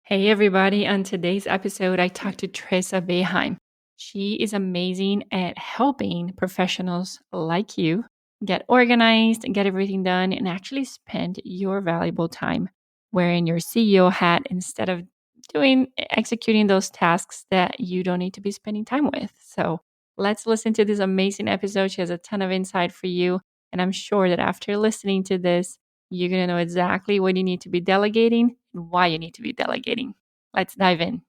Hey everybody, on today's episode, I talked to Tressa Beheim. She is amazing at helping professionals like you get organized, get everything done, and actually spend your valuable time wearing your CEO hat instead of executing those tasks that you don't need to be spending time with. So let's listen to this amazing episode. She has a ton of insight for you. And I'm sure that after listening to this, you're going to know exactly what you need to be delegating and why you need to be delegating. Let's dive in.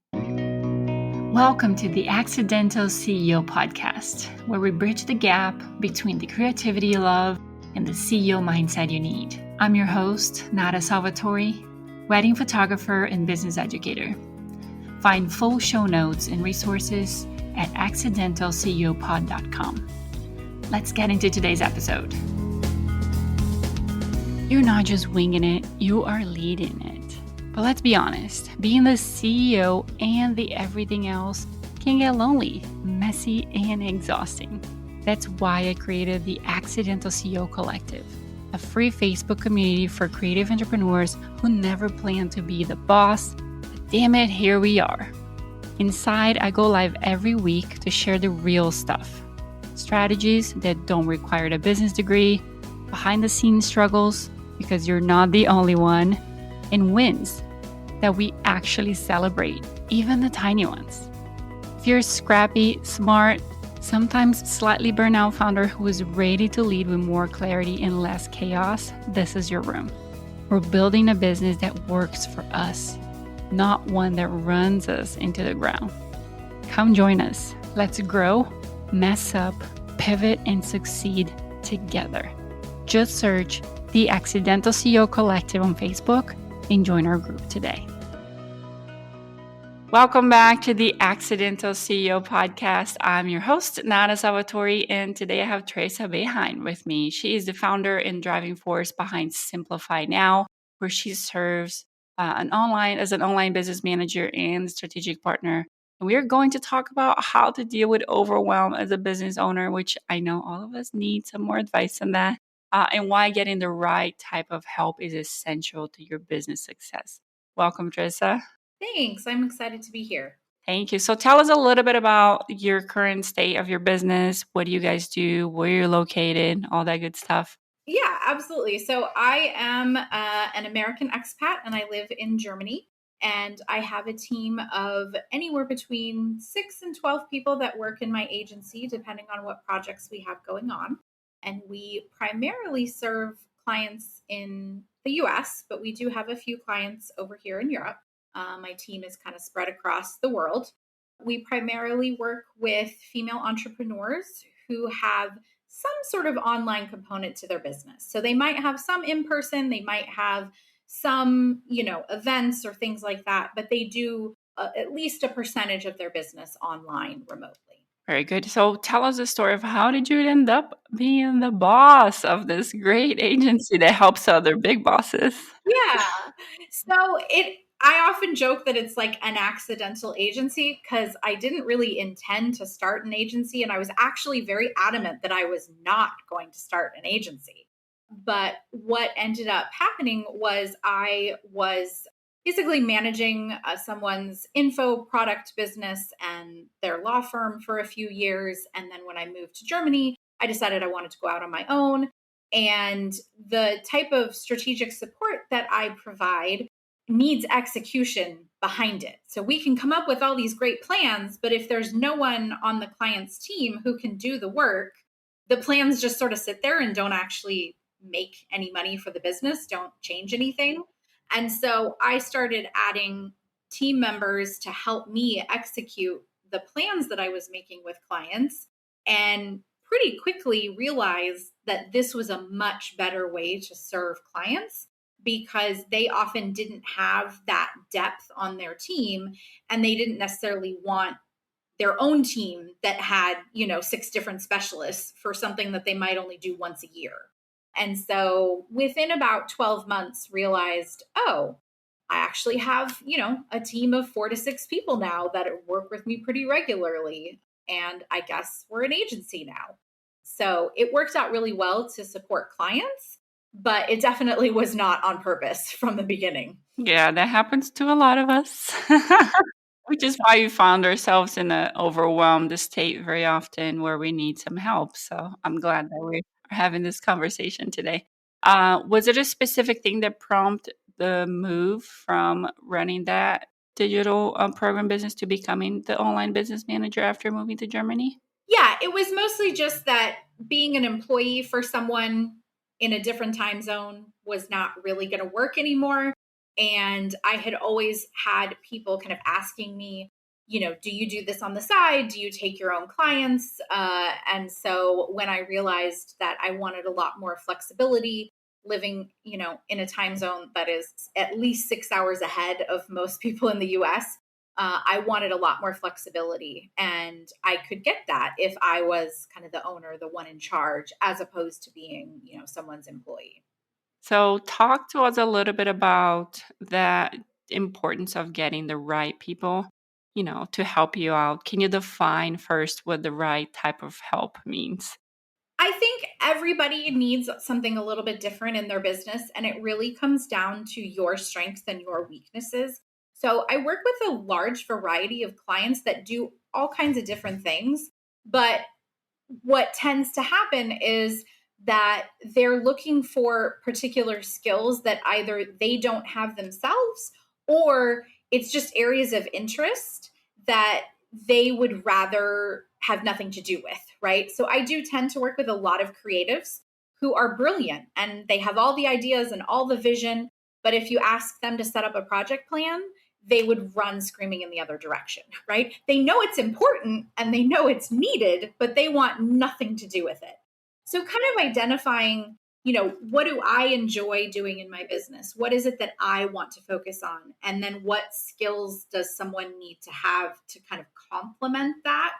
Welcome to the Accidental CEO podcast, where we bridge the gap between the creativity you love and the CEO mindset you need. I'm your host, Nada Salvatore, wedding photographer and business educator. Find full show notes and resources at accidentalceopod.com. Let's get into today's episode. You're not just winging it, you are leading it. But let's be honest, being the CEO and the everything else can get lonely, messy, and exhausting. That's why I created the Accidental CEO Collective, a free Facebook community for creative entrepreneurs who never plan to be the boss, but damn it, here we are. Inside, I go live every week to share the real stuff. Strategies that don't require a business degree, behind the scenes struggles, because you're not the only one, and wins that we actually celebrate, even the tiny ones. If you're a scrappy, smart, sometimes slightly burnout founder who is ready to lead with more clarity and less chaos, this is your room. We're building a business that works for us, not one that runs us into the ground. Come join us. Let's grow, mess up, pivot, and succeed together. Just search the Accidental CEO Collective on Facebook and join our group today. Welcome back to the Accidental CEO podcast. I'm your host, Nada Salvatore, and today I have Tressa Beheim with me. She is the founder and driving force behind Simplify Now, where she serves as an online business manager and strategic partner. And we are going to talk about how to deal with overwhelm as a business owner, which I know all of us need some more advice on that. And why getting the right type of help is essential to your business success. Welcome, Tressa. Thanks. I'm excited to be here. Thank you. So tell us a little bit about your current state of your business. What do you guys do? Where you're located? All that good stuff. Yeah, absolutely. So I am an American expat and I live in Germany. And I have a team of anywhere between 6 and 12 people that work in my agency, depending on what projects we have going on. And we primarily serve clients in the US, but we do have a few clients over here in Europe. My team is kind of spread across the world. We primarily work with female entrepreneurs who have some sort of online component to their business. So they might have some in person, they might have some, events or things like that, but they do at least a percentage of their business online remotely. Very good. So tell us the story of how did you end up being the boss of this great agency that helps other big bosses? Yeah. So I often joke that it's like an accidental agency because I didn't really intend to start an agency. And I was actually very adamant that I was not going to start an agency. But what ended up happening was I was basically managing someone's info product business and their law firm for a few years. And then when I moved to Germany, I decided I wanted to go out on my own. And the type of strategic support that I provide needs execution behind it. So we can come up with all these great plans, but if there's no one on the client's team who can do the work, the plans just sort of sit there and don't actually make any money for the business, don't change anything. And so I started adding team members to help me execute the plans that I was making with clients, and pretty quickly realized that this was a much better way to serve clients because they often didn't have that depth on their team and they didn't necessarily want their own team that had, 6 different specialists for something that they might only do once a year. And so within about 12 months realized, I actually have, a team of 4 to 6 people now that work with me pretty regularly. And I guess we're an agency now. So it worked out really well to support clients. but it definitely was not on purpose from the beginning. Yeah, that happens to a lot of us. Which is why we found ourselves in an overwhelmed state very often where we need some help. So I'm glad that we are having this conversation today. Was it a specific thing that prompted the move from running that digital program business to becoming the online business manager after moving to Germany? Yeah, it was mostly just that being an employee for someone in a different time zone was not really going to work anymore. And I had always had people kind of asking me, do you do this on the side? Do you take your own clients? And so when I realized that I wanted a lot more flexibility living, in a time zone that is at least 6 hours ahead of most people in the US, I wanted a lot more flexibility. And I could get that if I was kind of the owner, the one in charge, as opposed to being, someone's employee. So, talk to us a little bit about that importance of getting the right people, to help you out. Can you define first what the right type of help means? I think everybody needs something a little bit different in their business, and it really comes down to your strengths and your weaknesses. So, I work with a large variety of clients that do all kinds of different things, but what tends to happen is that they're looking for particular skills that either they don't have themselves, or it's just areas of interest that they would rather have nothing to do with, right? So I do tend to work with a lot of creatives who are brilliant and they have all the ideas and all the vision. But if you ask them to set up a project plan, they would run screaming in the other direction, right? They know it's important and they know it's needed, but they want nothing to do with it. So, kind of identifying, what do I enjoy doing in my business? What is it that I want to focus on? And then what skills does someone need to have to kind of complement that?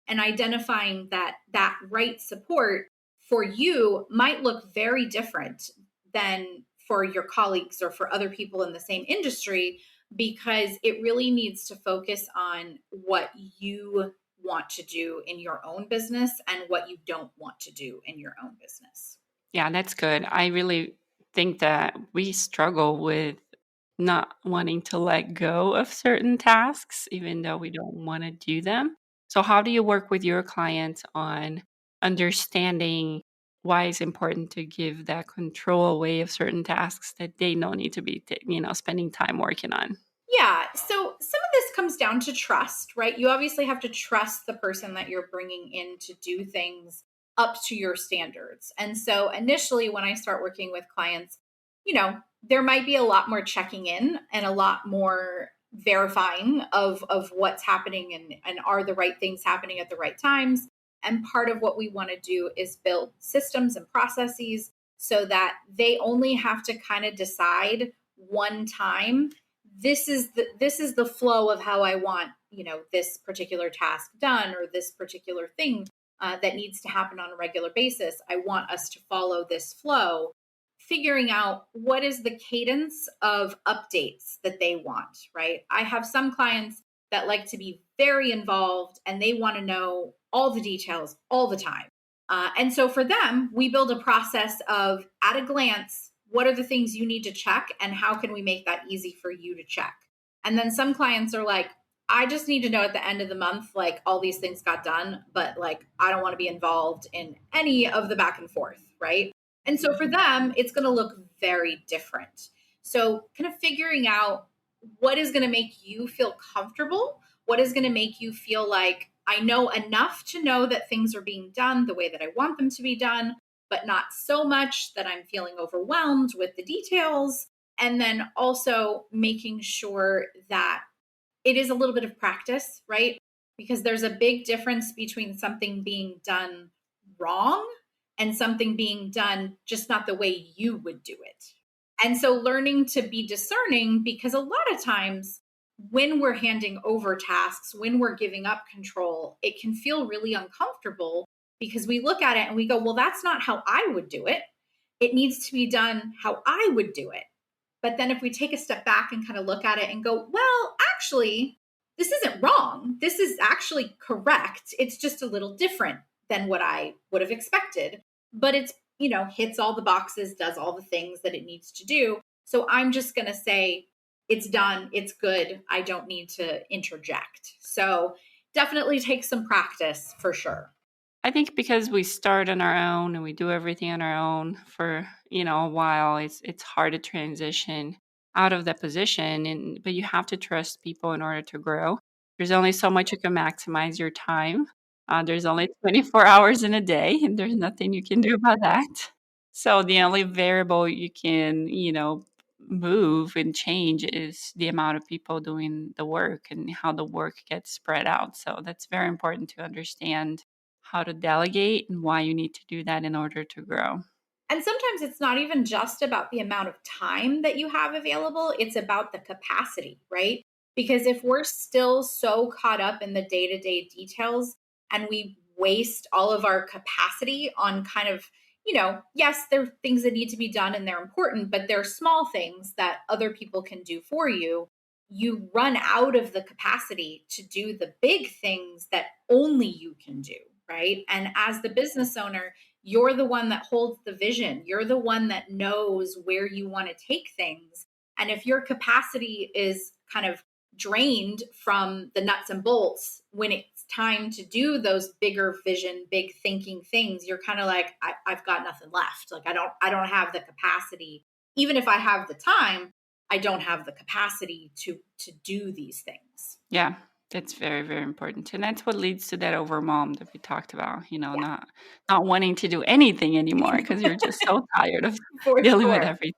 And identifying that right support for you might look very different than for your colleagues or for other people in the same industry, because it really needs to focus on what you want to do in your own business and what you don't want to do in your own business. Yeah, that's good. I really think that we struggle with not wanting to let go of certain tasks, even though we don't want to do them. So, how do you work with your clients on understanding why it's important to give that control away of certain tasks that they don't need to be, spending time working on? Yeah. So some of this comes down to trust, right? You obviously have to trust the person that you're bringing in to do things up to your standards. And so initially, when I start working with clients, there might be a lot more checking in and a lot more verifying of what's happening, and are the right things happening at the right times. And part of what we want to do is build systems and processes so that they only have to kind of decide one time, this is the flow of how I want, this particular task done, or this particular thing that needs to happen on a regular basis. I want us to follow this flow, figuring out what is the cadence of updates that they want, right? I have some clients that like to be very involved and they want to know all the details all the time. And so for them, we build a process of, at a glance, what are the things you need to check and how can we make that easy for you to check? And then some clients are like, I just need to know at the end of the month, like all these things got done, but like I don't want to be involved in any of the back and forth, right? And so for them, it's going to look very different. So kind of figuring out what is going to make you feel comfortable, what is going to make you feel like I know enough to know that things are being done the way that I want them to be done, but not so much that I'm feeling overwhelmed with the details. And then also making sure that it is a little bit of practice, right? Because there's a big difference between something being done wrong and something being done just not the way you would do it. And so learning to be discerning, because a lot of times when we're handing over tasks, when we're giving up control, it can feel really uncomfortable because we look at it and we go, well, that's not how I would do it. It needs to be done how I would do it. But then if we take a step back and kind of look at it and go, well, actually, this isn't wrong. This is actually correct. It's just a little different than what I would have expected. But it's hits all the boxes, does all the things that it needs to do. So I'm just going to say, it's done, it's good, I don't need to interject. So definitely take some practice for sure. I think because we start on our own and we do everything on our own for, a while, it's hard to transition out of that position. But you have to trust people in order to grow. There's only so much you can maximize your time. There's only 24 hours in a day, and there's nothing you can do about that. So the only variable you can, move and change is the amount of people doing the work and how the work gets spread out. So that's very important to understand how to delegate and why you need to do that in order to grow. And sometimes it's not even just about the amount of time that you have available, it's about the capacity, right? Because if we're still so caught up in the day to day details and we waste all of our capacity on kind of, yes, there are things that need to be done and they're important, but they're small things that other people can do for you. You run out of the capacity to do the big things that only you can do, right? And as the business owner, you're the one that holds the vision. You're the one that knows where you want to take things. And if your capacity is kind of drained from the nuts and bolts when it's time to do those bigger vision, big thinking things, you're kind of like, I've got nothing left. Like I don't have the capacity. Even if I have the time, I don't have the capacity to do these things. Yeah, that's very, very important. And that's what leads to that overwhelm that we talked about, Yeah. not wanting to do anything anymore because you're just so tired of For dealing with sure. everything.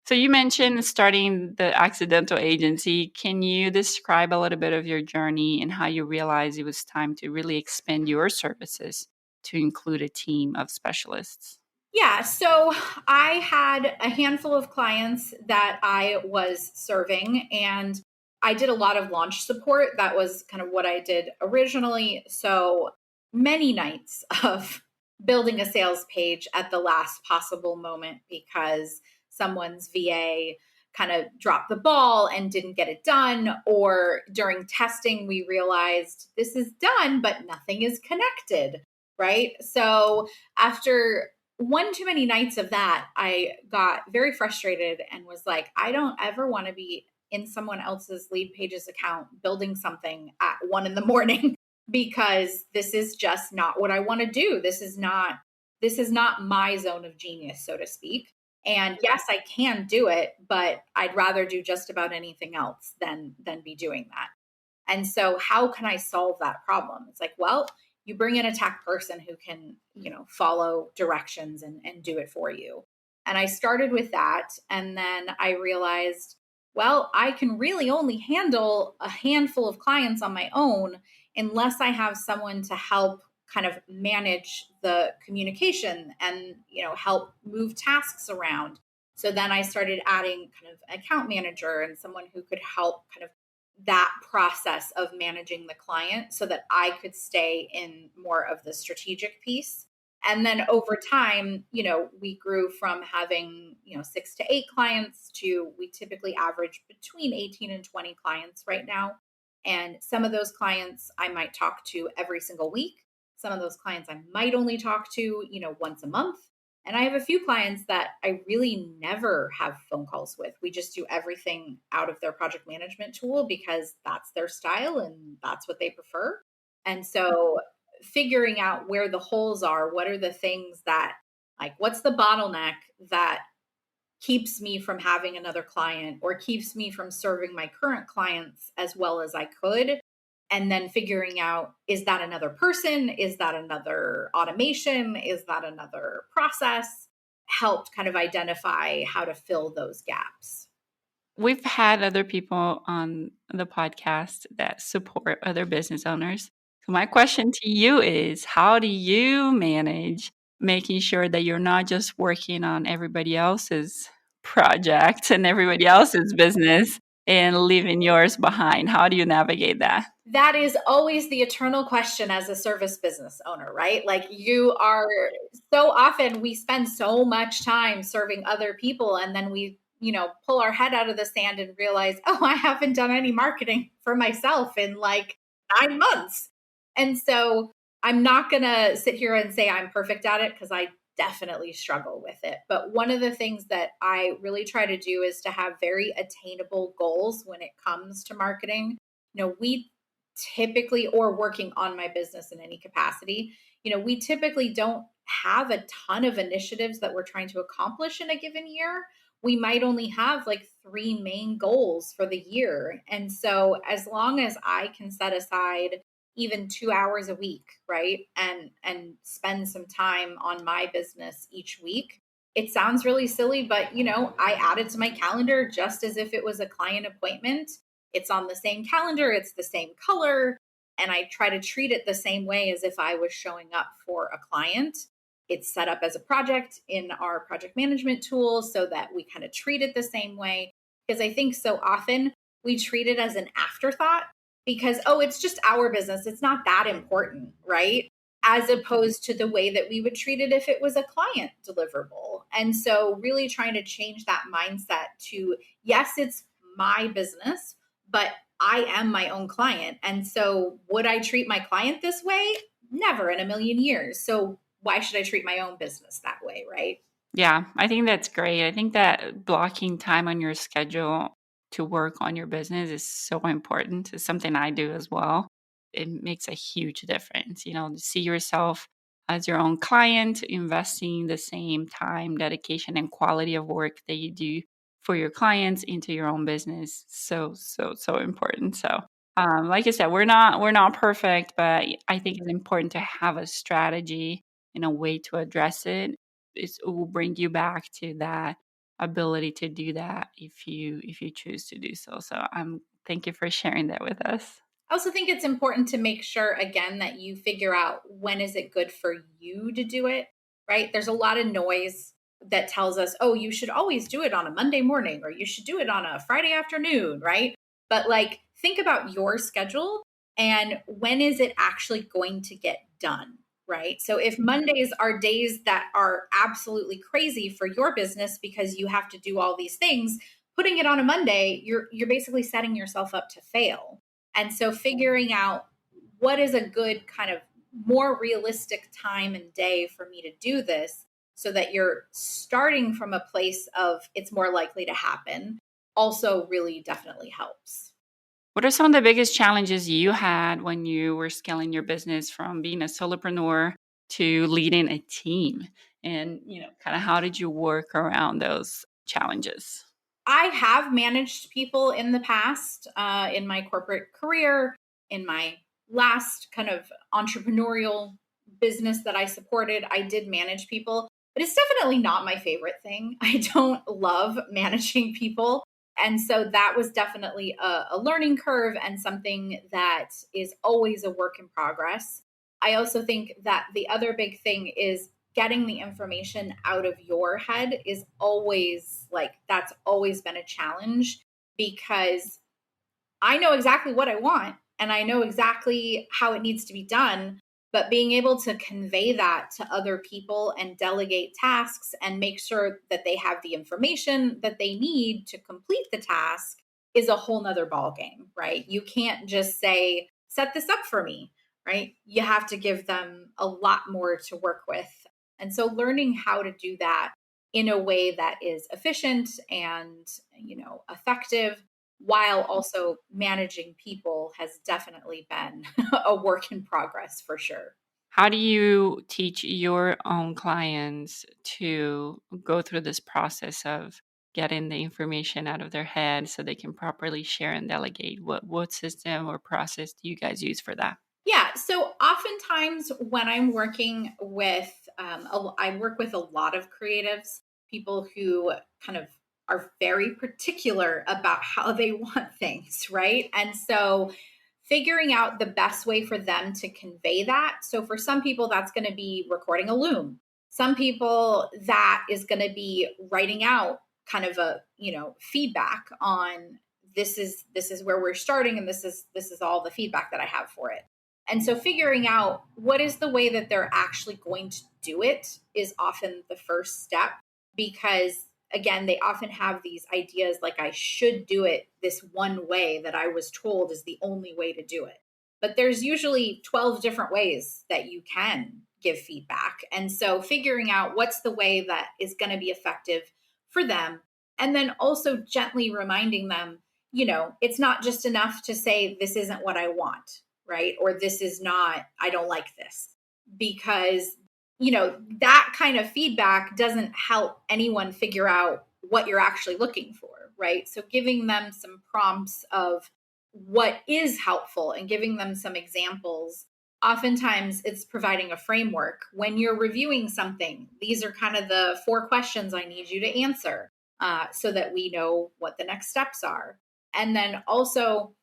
So you mentioned starting the accidental agency. Can you describe a little bit of your journey and how you realized it was time to really expand your services to include a team of specialists? Yeah, so I had a handful of clients that I was serving, and I did a lot of launch support. That was kind of what I did originally. So many nights of building a sales page at the last possible moment because someone's VA kind of dropped the ball and didn't get it done. Or during testing, we realized this is done, but nothing is connected, right? So after one too many nights of that, I got very frustrated and was like, I don't ever want to be in someone else's lead pages account building something at 1 a.m. because this is just not what I want to do. This is not my zone of genius, so to speak. And yes, I can do it, but I'd rather do just about anything else than be doing that. And so how can I solve that problem? It's like, well, you bring in a tech person who can, follow directions and do it for you. And I started with that. And then I realized, well, I can really only handle a handful of clients on my own unless I have someone to help kind of manage the communication and, help move tasks around. So then I started adding kind of an account manager and someone who could help kind of that process of managing the client so that I could stay in more of the strategic piece. And then over time, we grew from having, 6 to 8 clients to we typically average between 18 and 20 clients right now. And some of those clients I might talk to every single week. Some of those clients I might only talk to, once a month. And I have a few clients that I really never have phone calls with. We just do everything out of their project management tool because that's their style and that's what they prefer. And so figuring out where the holes are, what are the things that, like, what's the bottleneck that keeps me from having another client or keeps me from serving my current clients as well as I could. And then figuring out, is that another person? Is that another automation? Is that another process? Helped kind of identify how to fill those gaps. We've had other people on the podcast that support other business owners. So my question to you is, how do you manage making sure that you're not just working on everybody else's project and everybody else's business and leaving yours behind? How do you navigate that? That is always the eternal question as a service business owner, right? Like you are so often we spend so much time serving other people and then we, pull our head out of the sand and realize, oh, I haven't done any marketing for myself in like 9 months. And so I'm not going to sit here and say I'm perfect at it because I definitely struggle with it. But one of the things that I really try to do is to have very attainable goals when it comes to marketing. We typically, or working on my business in any capacity, we typically don't have a ton of initiatives that we're trying to accomplish in a given year. We might only have like three main goals for the year. And so as long as I can set aside even 2 hours a week, right? And spend some time on my business each week. It sounds really silly, but I add it to my calendar just as if it was a client appointment. It's on the same calendar, it's the same color, and I try to treat it the same way as if I was showing up for a client. It's set up as a project in our project management tool so that we kind of treat it the same way. Because I think so often we treat it as an afterthought because, oh, it's just our business. It's not that important, right? As opposed to the way that we would treat it if it was a client deliverable. And so, really trying to change that mindset to, yes, it's my business, but I am my own client. And so, would I treat my client this way? Never in a million years. So, why should I treat my own business that way, right? Yeah, I think that's great. I think that blocking time on your schedule to work on your business is so important. It's something I do as well. It makes a huge difference. To see yourself as your own client, investing the same time, dedication, and quality of work that you do for your clients into your own business. So, so, so important. So, like I said, we're not perfect, but I think it's important to have a strategy and a way to address it. It will bring you back to that ability to do that if you choose to do so. So thank you for sharing that with us. I also think it's important to make sure, again, that you figure out when is it good for you to do it, right? There's a lot of noise that tells us, oh, you should always do it on a Monday morning or you should do it on a Friday afternoon, right? But like, think about your schedule and when is it actually going to get done, right? So if Mondays are days that are absolutely crazy for your business because you have to do all these things, putting it on a Monday, you're basically setting yourself up to fail. And so figuring out what is a good kind of more realistic time and day for me to do this so that you're starting from a place of it's more likely to happen also really definitely helps. What are some of the biggest challenges you had when you were scaling your business from being a solopreneur to leading a team? And, kind of how did you work around those challenges? I have managed people in the past in my corporate career, in my last kind of entrepreneurial business that I supported. I did manage people, but it's definitely not my favorite thing. I don't love managing people. And so that was definitely a learning curve and something that is always a work in progress. I also think that the other big thing is getting the information out of your head is always like that's always been a challenge because I know exactly what I want and I know exactly how it needs to be done. But being able to convey that to other people and delegate tasks and make sure that they have the information that they need to complete the task is a whole nother ballgame, right? You can't just say, set this up for me, right? You have to give them a lot more to work with. And so learning how to do that in a way that is efficient and, effective while also managing people has definitely been a work in progress for sure. How do you teach your own clients to go through this process of getting the information out of their head so they can properly share and delegate? What system or process do you guys use for that? Yeah. So oftentimes when I'm working with, I work with a lot of creatives, people who kind of are very particular about how they want things, right? And so figuring out the best way for them to convey that. So for some people, that's going to be recording a loom. Some people that is going to be writing out kind of a, feedback on this is where we're starting and this is all the feedback that I have for it. And so figuring out what is the way that they're actually going to do it is often the first step because again, they often have these ideas like I should do it this one way that I was told is the only way to do it. But there's usually 12 different ways that you can give feedback. And so figuring out what's the way that is going to be effective for them. And then also gently reminding them, it's not just enough to say, this isn't what I want, right? Or this is not, I don't like this. Because, that kind of feedback doesn't help anyone figure out what you're actually looking for, right? So giving them some prompts of what is helpful and giving them some examples. Oftentimes it's providing a framework. When you're reviewing something, these are kind of the 4 questions I need you to answer so that we know what the next steps are. And then also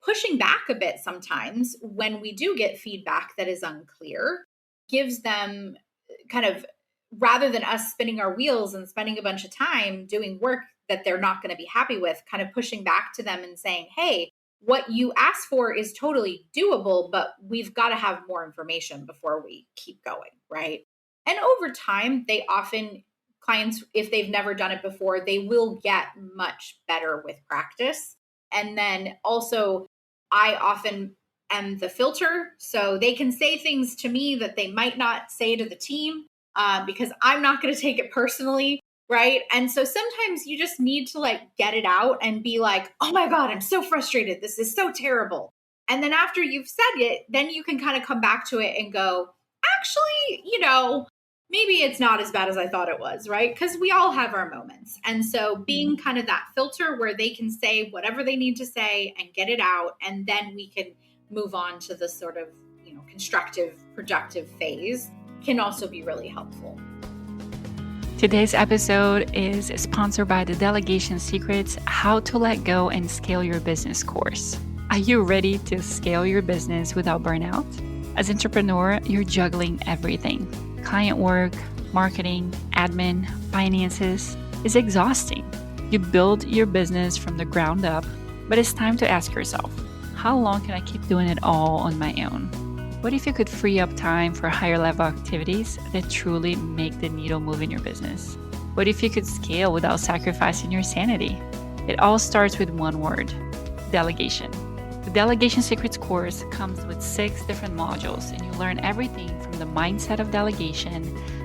pushing back a bit sometimes when we do get feedback that is unclear, gives them kind of, rather than us spinning our wheels and spending a bunch of time doing work that they're not going to be happy with, kind of pushing back to them and saying, hey, what you asked for is totally doable, but we've got to have more information before we keep going, right? And over time, clients, if they've never done it before, they will get much better with practice. And then also, I often am the filter. So they can say things to me that they might not say to the team because I'm not going to take it personally. Right. And so sometimes you just need to get it out and be like, oh my God, I'm so frustrated. This is so terrible. And then after you've said it, then you can kind of come back to it and go, actually, maybe it's not as bad as I thought it was. Right. Because we all have our moments. And so being kind of that filter where they can say whatever they need to say and get it out. And then we can move on to the sort of, constructive, productive phase can also be really helpful. Today's episode is sponsored by the Delegation Secrets: How to Let Go and Scale Your Business course. Are you ready to scale your business without burnout? As an entrepreneur, you're juggling everything. Client work, marketing, admin, finances is exhausting. You build your business from the ground up, but it's time to ask yourself, how long can I keep doing it all on my own? What if you could free up time for higher level activities that truly make the needle move in your business? What if you could scale without sacrificing your sanity? It all starts with one word: delegation. The Delegation Secrets course comes with 6 different modules, and you learn everything from the mindset of delegation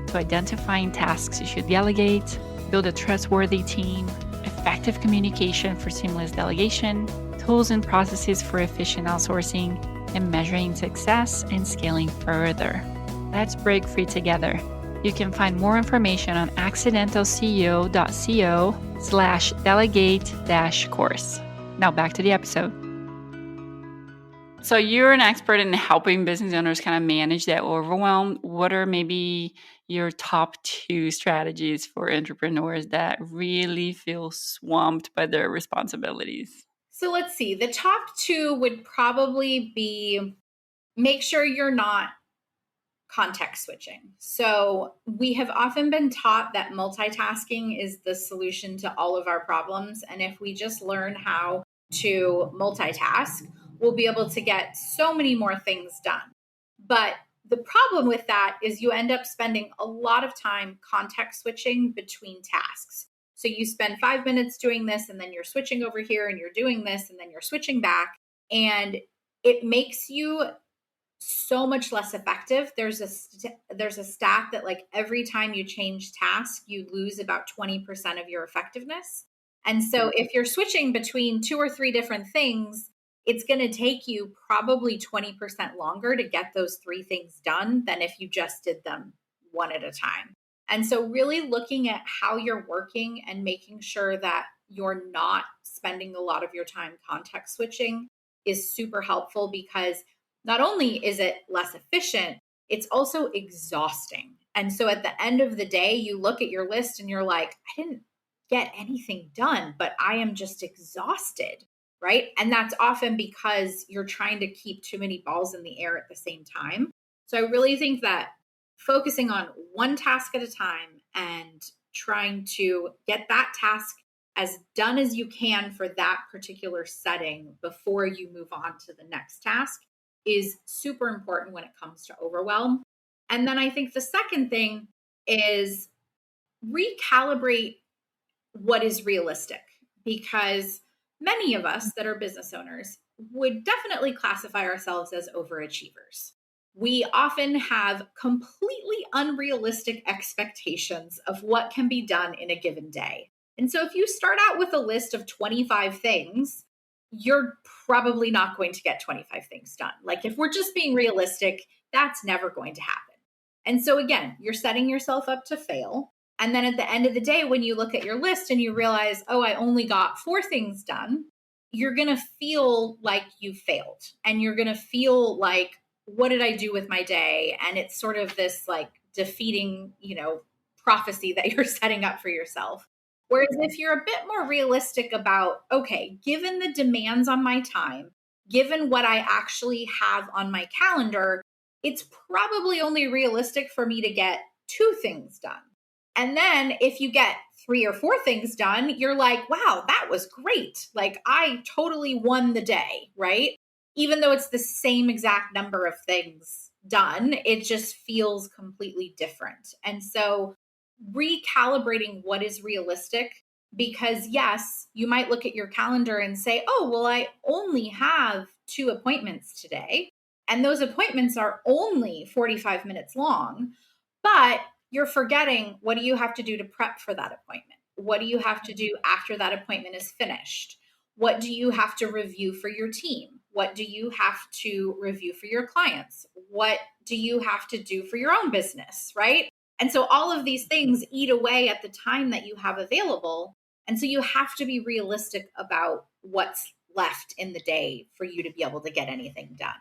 to identifying tasks you should delegate, build a trustworthy team, effective communication for seamless delegation, tools and processes for efficient outsourcing, and measuring success and scaling further. Let's break free together. You can find more information on accidentalceo.co/delegate-course. Now back to the episode. So you're an expert in helping business owners kind of manage that overwhelm. What are maybe your top 2 strategies for entrepreneurs that really feel swamped by their responsibilities? So let's see. The top 2 would probably be, make sure you're not context switching. So we have often been taught that multitasking is the solution to all of our problems. And if we just learn how to multitask, we'll be able to get so many more things done. But the problem with that is you end up spending a lot of time context switching between tasks. So you spend 5 minutes doing this, and then you're switching over here, and you're doing this, and then you're switching back. And it makes you so much less effective. There's a stat that every time you change task, you lose about 20% of your effectiveness. And so if you're switching between 2 or 3 different things, it's going to take you probably 20% longer to get those 3 things done than if you just did them one at a time. And so really looking at how you're working and making sure that you're not spending a lot of your time context switching is super helpful, because not only is it less efficient, it's also exhausting. And so at the end of the day, you look at your list and you're like, I didn't get anything done, but I am just exhausted, right? And that's often because you're trying to keep too many balls in the air at the same time. So I really think that focusing on one task at a time and trying to get that task as done as you can for that particular setting before you move on to the next task is super important when it comes to overwhelm. And then I think the second thing is recalibrate what is realistic, because many of us that are business owners would definitely classify ourselves as overachievers. we often have completely unrealistic expectations of what can be done in a given day. And so if you start out with a list of 25 things, you're probably not going to get 25 things done. Like if we're just being realistic, that's never going to happen. And so again, you're setting yourself up to fail. And then at the end of the day, when you look at your list and you realize, oh, I only got 4 things done, you're going to feel like you failed. And you're going to feel like, what did I do with my day? And it's sort of this like defeating, prophecy that you're setting up for yourself. Whereas if you're a bit more realistic about, okay, given the demands on my time, given what I actually have on my calendar, it's probably only realistic for me to get 2 things done. And then if you get 3 or 4 things done, you're like, wow, that was great. Like I totally won the day, right? Even though it's the same exact number of things done, it just feels completely different. And so recalibrating what is realistic, because yes, you might look at your calendar and say, oh, well, I only have 2 appointments today. And those appointments are only 45 minutes long, but you're forgetting, what do you have to do to prep for that appointment? What do you have to do after that appointment is finished? What do you have to review for your team? What do you have to review for your clients? What do you have to do for your own business, right? And so all of these things eat away at the time that you have available. And so you have to be realistic about what's left in the day for you to be able to get anything done.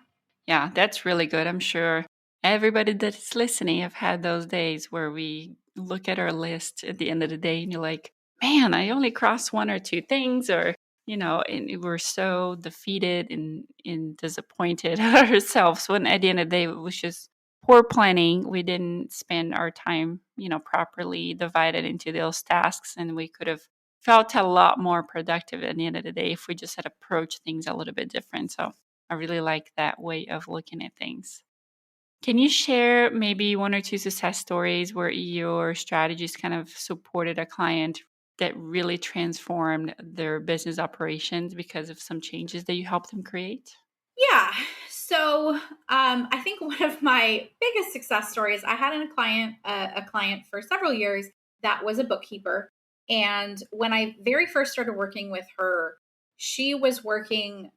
Yeah, that's really good. I'm sure everybody that is listening have had those days where we look at our list at the end of the day and you're like, man, I only crossed 1 or 2 things, or, and we're so defeated and disappointed at ourselves when at the end of the day it was just poor planning. We didn't spend our time, properly divided into those tasks, and we could have felt a lot more productive at the end of the day if we just had approached things a little bit different. So I really like that way of looking at things. Can you share maybe 1 or 2 success stories where your strategies kind of supported a client that really transformed their business operations because of some changes that you helped them create? Yeah. So I think one of my biggest success stories, I had a client for several years that was a bookkeeper. And when I very first started working with her, she was working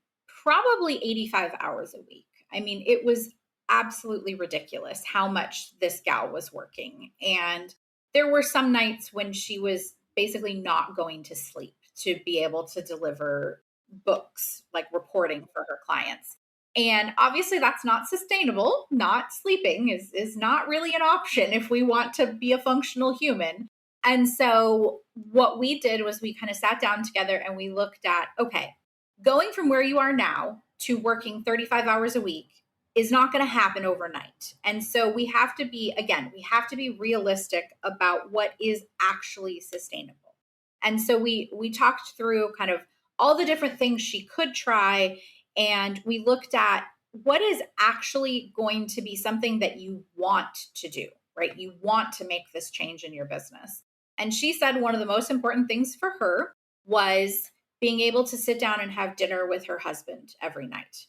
probably 85 hours a week. I mean, it was absolutely ridiculous how much this gal was working. And there were some nights when she was basically not going to sleep to be able to deliver books, like reporting for her clients. And obviously that's not sustainable. Not sleeping is not really an option if we want to be a functional human. And so what we did was we kind of sat down together and we looked at, okay, going from where you are now to working 35 hours a week is not going to happen overnight. And so we have to be, again, we have to be realistic about what is actually sustainable. And so we talked through kind of all the different things she could try, and we looked at what is actually going to be something that you want to do, right? You want to make this change in your business. And she said one of the most important things for her was being able to sit down and have dinner with her husband every night.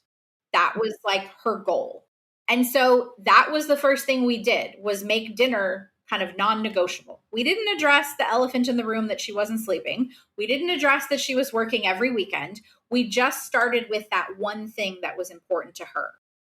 That was like her goal. And so that was the first thing we did, was make dinner kind of non-negotiable. We didn't address the elephant in the room that she wasn't sleeping. We didn't address that she was working every weekend. We just started with that one thing that was important to her.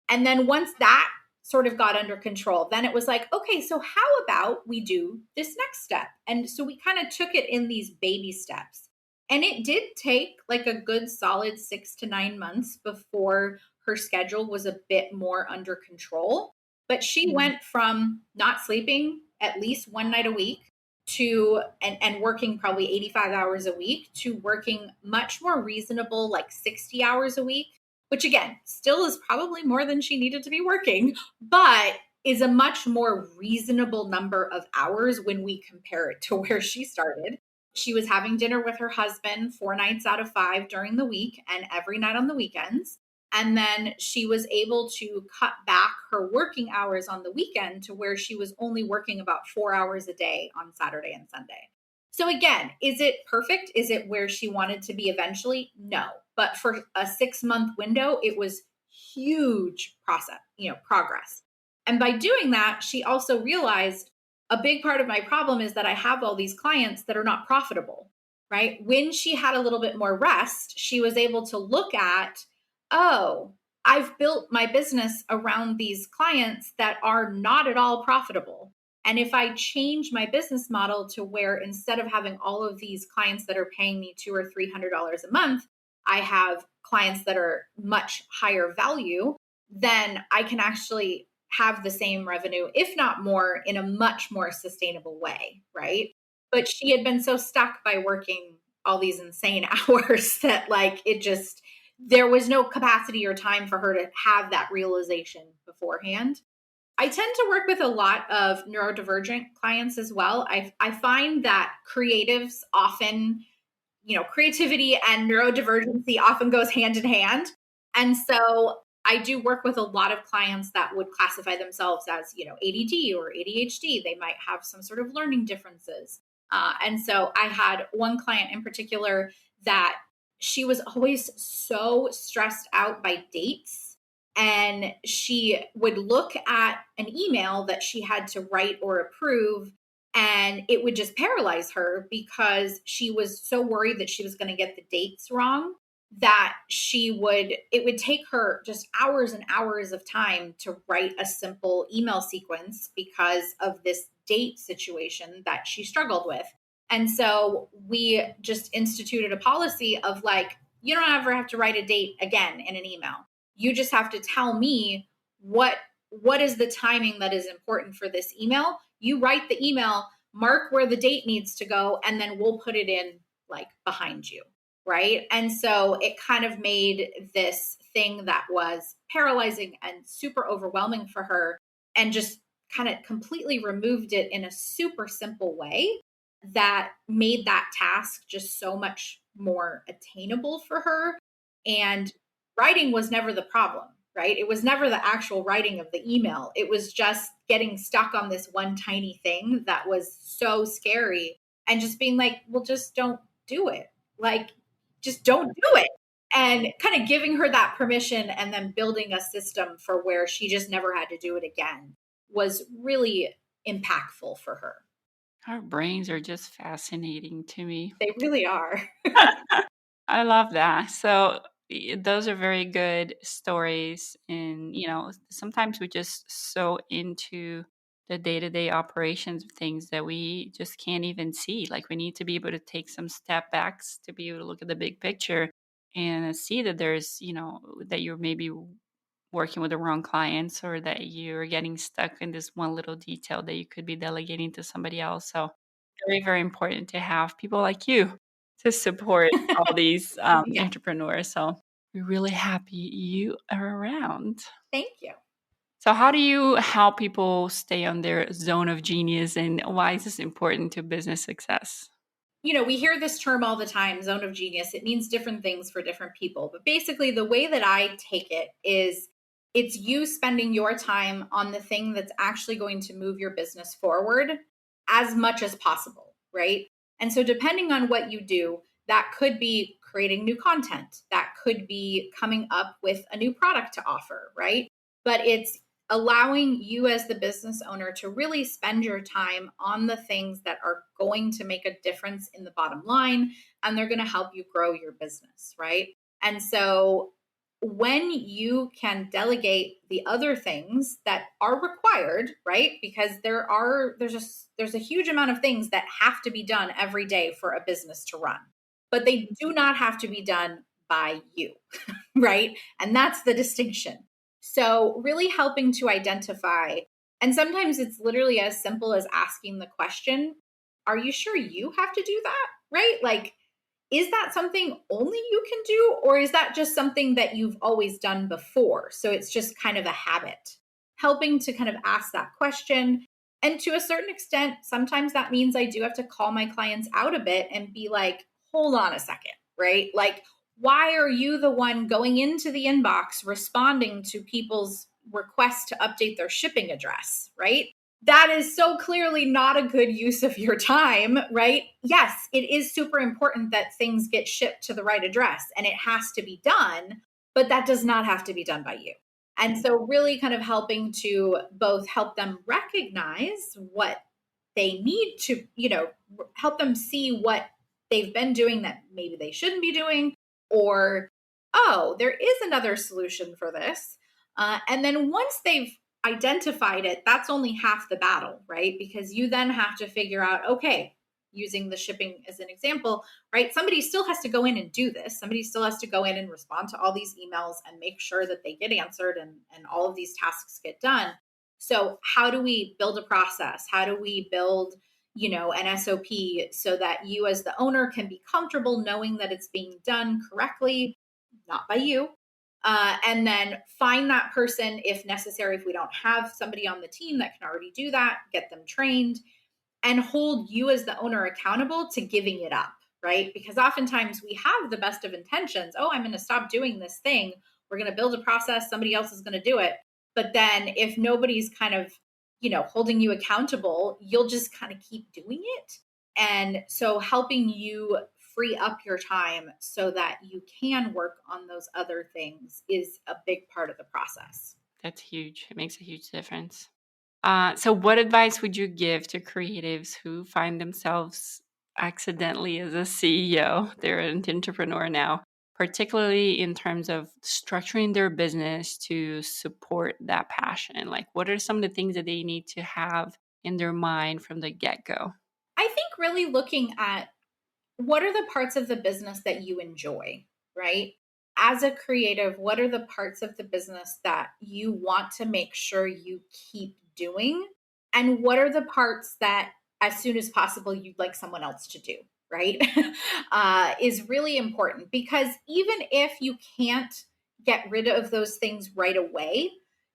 And then once that sort of got under control, then it was like, okay, so how about we do this next step? And so we kind of took it in these baby steps. And it did take like a good solid 6 to 9 months before her schedule was a bit more under control. But she went from not sleeping at least one night a week to and working probably 85 hours a week to working much more reasonable, like 60 hours a week, which again, still is probably more than she needed to be working, but is a much more reasonable number of hours when we compare it to where she started. She was having dinner with her husband 4 nights out of 5 during the week and every night on the weekends. And then she was able to cut back her working hours on the weekend to where she was only working about 4 hours a day on Saturday and Sunday. So again, is it perfect? Is it where she wanted to be eventually? No. But for a 6-month window, it was huge progress. And by doing that, she also realized a big part of my problem is that I have all these clients that are not profitable, right? When she had a little bit more rest, she was able to look at, oh, I've built my business around these clients that are not at all profitable. And if I change my business model to where instead of having all of these clients that are paying me $200 or $300 a month, I have clients that are much higher value, then I can actually have the same revenue, if not more, in a much more sustainable way, right? But she had been so stuck by working all these insane hours that like it just there was no capacity or time for her to have that realization beforehand. I tend to work with a lot of neurodivergent clients as well. I find that creatives often, creativity and neurodivergency often goes hand in hand. And so I do work with a lot of clients that would classify themselves as, ADD or ADHD. They might have some sort of learning differences. And so I had one client in particular that she was always so stressed out by dates. And she would look at an email that she had to write or approve, and it would just paralyze her because she was so worried that she was going to get the dates wrong that it would take her just hours and hours of time to write a simple email sequence because of this date situation that she struggled with. And so we just instituted a policy of like, you don't ever have to write a date again in an email. You just have to tell me what is the timing that is important for this email. You write the email, mark where the date needs to go, and then we'll put it in like behind you. Right. And so it kind of made this thing that was paralyzing and super overwhelming for her, and just kind of completely removed it in a super simple way that made that task just so much more attainable for her. And writing was never the problem, right? It was never the actual writing of the email. It was just getting stuck on this one tiny thing that was so scary, and just being like, well, just don't do it. Like, just don't do it. And kind of giving her that permission and then building a system for where she just never had to do it again was really impactful for her. Our brains are just fascinating to me. They really are. I love that. So those are very good stories. And, sometimes we're just so into the day-to-day operations of things that we just can't even see. Like we need to be able to take some step backs to be able to look at the big picture and see that there's, that you're maybe working with the wrong clients, or that you're getting stuck in this one little detail that you could be delegating to somebody else. So very, very important to have people like you to support all these Yeah. entrepreneurs. So we're really happy you are around. Thank you. So how do you help people stay on their zone of genius, and why is this important to business success? We hear this term all the time, zone of genius. It means different things for different people. But basically, the way that I take it is it's you spending your time on the thing that's actually going to move your business forward as much as possible, right? And so, depending on what you do, that could be creating new content, that could be coming up with a new product to offer, right? But it's allowing you as the business owner to really spend your time on the things that are going to make a difference in the bottom line, and they're going to help you grow your business, right? And so when you can delegate the other things that are required, right? Because there's a huge amount of things that have to be done every day for a business to run, but they do not have to be done by you, right? And that's the distinction. So really helping to identify, and sometimes it's literally as simple as asking the question, are you sure you have to do that? Right? Like, is that something only you can do, or is that just something that you've always done before? So it's just kind of a habit. Helping to kind of ask that question. And to a certain extent, sometimes that means I do have to call my clients out a bit and be like, hold on a second, right? Like, why are you the one going into the inbox responding to people's requests to update their shipping address, right? That is so clearly not a good use of your time, right? Yes, it is super important that things get shipped to the right address, and it has to be done, but that does not have to be done by you. And so really kind of helping to both help them recognize what they need to, help them see what they've been doing that maybe they shouldn't be doing, or, oh, there is another solution for this. And then once they've identified it, that's only half the battle, right? Because you then have to figure out, okay, using the shipping as an example, right? Somebody still has to go in and do this. Somebody still has to go in and respond to all these emails and make sure that they get answered and all of these tasks get done. So how do we build a process? How do we build, an SOP so that you as the owner can be comfortable knowing that it's being done correctly, not by you. And then find that person if necessary. If we don't have somebody on the team that can already do that, get them trained and hold you as the owner accountable to giving it up, right? Because oftentimes we have the best of intentions. Oh, I'm going to stop doing this thing. We're going to build a process. Somebody else is going to do it. But then if nobody's kind of, holding you accountable, you'll just kind of keep doing it. And so helping you free up your time so that you can work on those other things is a big part of the process. That's huge. It makes a huge difference. So, what advice would you give to creatives who find themselves accidentally as a CEO? They're an entrepreneur now, particularly in terms of structuring their business to support that passion. Like, what are some of the things that they need to have in their mind from the get go? I think really looking at what are the parts of the business that you enjoy, right? As a creative, what are the parts of the business that you want to make sure you keep doing? And what are the parts that, as soon as possible, you'd like someone else to do, right? Is really important because even if you can't get rid of those things right away,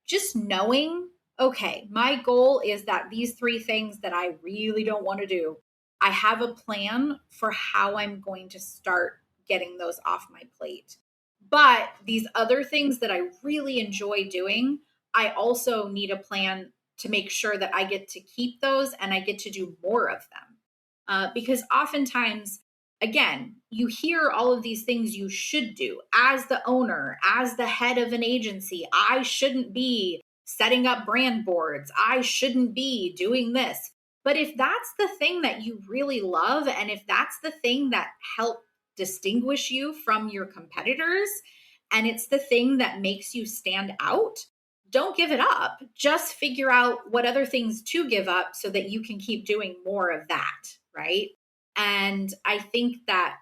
just knowing, okay, my goal is that these three things that I really don't want to do, I have a plan for how I'm going to start getting those off my plate. But these other things that I really enjoy doing, I also need a plan to make sure that I get to keep those and I get to do more of them. Because oftentimes, again, you hear all of these things you should do as the owner, as the head of an agency. I shouldn't be setting up brand boards. I shouldn't be doing this. But if that's the thing that you really love, and if that's the thing that helps distinguish you from your competitors, and it's the thing that makes you stand out, don't give it up. Just figure out what other things to give up so that you can keep doing more of that, right? And I think that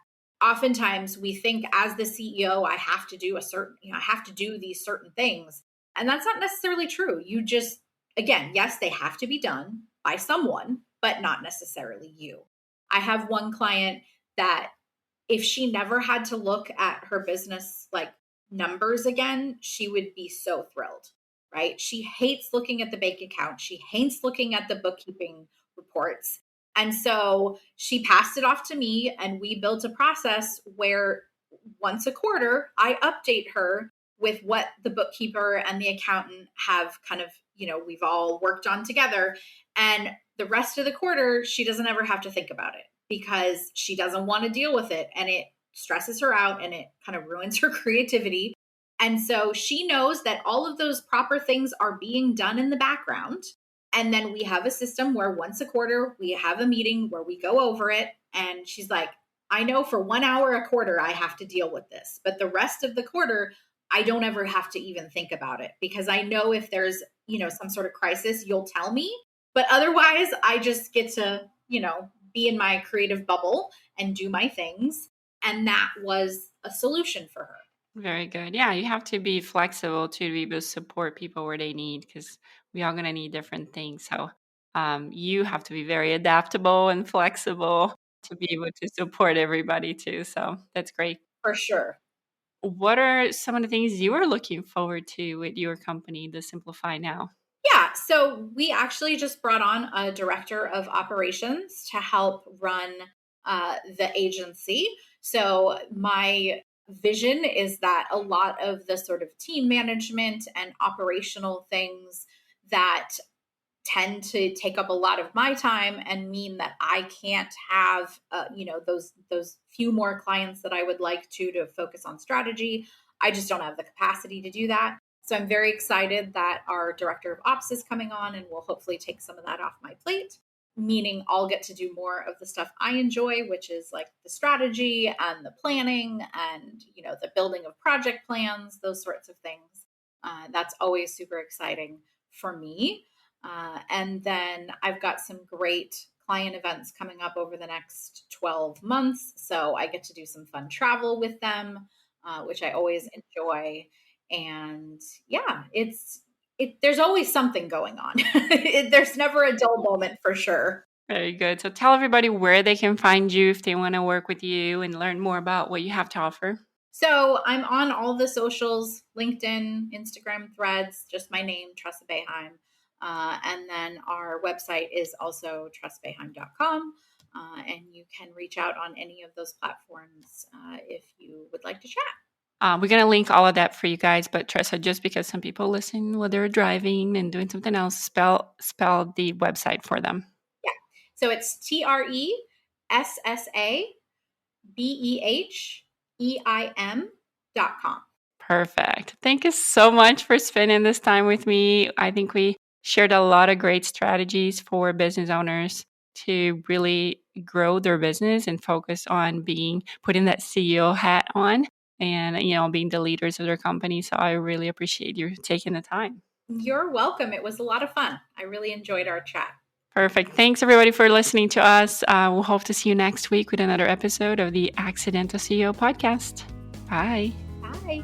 oftentimes we think as the CEO, I have to do I have to do these certain things. And that's not necessarily true. You just, again, yes, they have to be done by someone, but not necessarily you. I have one client that if she never had to look at her business like numbers again, she would be so thrilled, right? She hates looking at the bank account. She hates looking at the bookkeeping reports. And so she passed it off to me, and we built a process where once a quarter, I update her with what the bookkeeper and the accountant have kind of, we've all worked on together. And the rest of the quarter, she doesn't ever have to think about it because she doesn't want to deal with it. And it stresses her out and it kind of ruins her creativity. And so she knows that all of those proper things are being done in the background. And then we have a system where once a quarter, we have a meeting where we go over it. And she's like, I know for 1 hour a quarter, I have to deal with this. But the rest of the quarter, I don't ever have to even think about it because I know if there's, some sort of crisis, you'll tell me. But otherwise, I just get to, be in my creative bubble and do my things. And that was a solution for her. Very good. Yeah, you have to be flexible to be able to support people where they need because we are going to need different things. So you have to be very adaptable and flexible to be able to support everybody too. So that's great. For sure. What are some of the things you are looking forward to with your company, the Simplify Now? Yeah, so we actually just brought on a director of operations to help run the agency. So my vision is that a lot of the sort of team management and operational things that tend to take up a lot of my time and mean that I can't have those few more clients that I would like to focus on strategy. I just don't have the capacity to do that. So I'm very excited that our director of ops is coming on and will hopefully take some of that off my plate, meaning I'll get to do more of the stuff I enjoy, which is like the strategy and the planning and, the building of project plans, those sorts of things. That's always super exciting for me. And then I've got some great client events coming up over the next 12 months. So I get to do some fun travel with them, which I always enjoy. And yeah, there's always something going on. There's never a dull moment for sure. Very good. So tell everybody where they can find you if they want to work with you and learn more about what you have to offer. So I'm on all the socials, LinkedIn, Instagram, Threads, just my name, Tressa Beheim. And then our website is also tressabeheim.com. And you can reach out on any of those platforms if you would like to chat. We're going to link all of that for you guys. But Tressa, just because some people listen while they're driving and doing something else, spell the website for them. Yeah. So it's TRESSABEHEIM.com. Perfect. Thank you so much for spending this time with me. I think we shared a lot of great strategies for business owners to really grow their business and focus on putting that CEO hat on and, being the leaders of their company. So I really appreciate you taking the time. You're welcome. It was a lot of fun. I really enjoyed our chat. Perfect. Thanks, everybody, for listening to us. We'll hope to see you next week with another episode of the Accidental CEO podcast. Bye. Bye.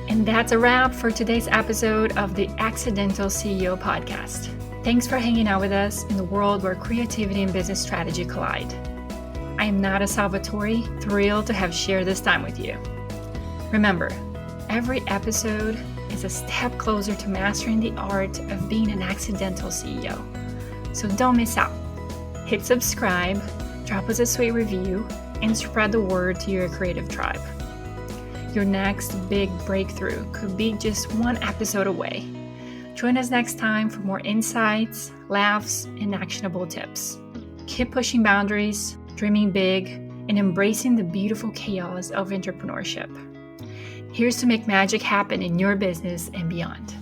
And that's a wrap for today's episode of the Accidental CEO podcast. Thanks for hanging out with us in the world where creativity and business strategy collide. I am Nada Salvatore, thrilled to have shared this time with you. Remember, every episode is a step closer to mastering the art of being an accidental CEO. So don't miss out. Hit subscribe, drop us a sweet review, and spread the word to your creative tribe. Your next big breakthrough could be just one episode away. Join us next time for more insights, laughs, and actionable tips. Keep pushing boundaries, dreaming big, and embracing the beautiful chaos of entrepreneurship. Here's to make magic happen in your business and beyond.